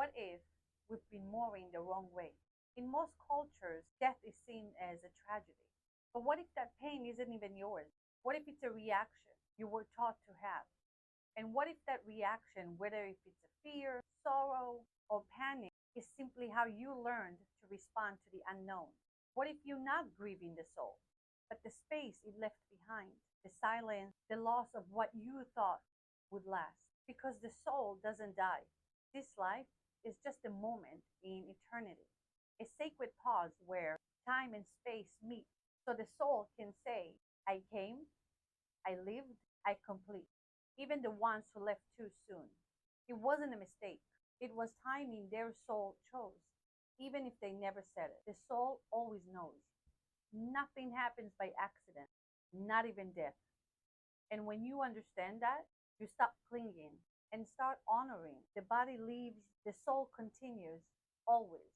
what if we've been mourning the wrong way? In most cultures, death is seen as a tragedy. But what if that pain isn't even yours? What if it's a reaction you were taught to have? And what if that reaction, whether if it's a fear, sorrow, or panic, is simply how you learned to respond to the unknown? What if you're not grieving the soul, but the space it left behind, the silence, the loss of what you thought would last? Because the soul doesn't die. This life is just a moment in eternity, a sacred pause where time and space meet so the soul can say, I came, I lived, I complete. Even the ones who left too soon. It wasn't a mistake. It was timing their soul chose, even if they never said it. The soul always knows. Nothing happens by accident, not even death. And when you understand that, you stop clinging and start honoring. The body leaves, the soul continues always.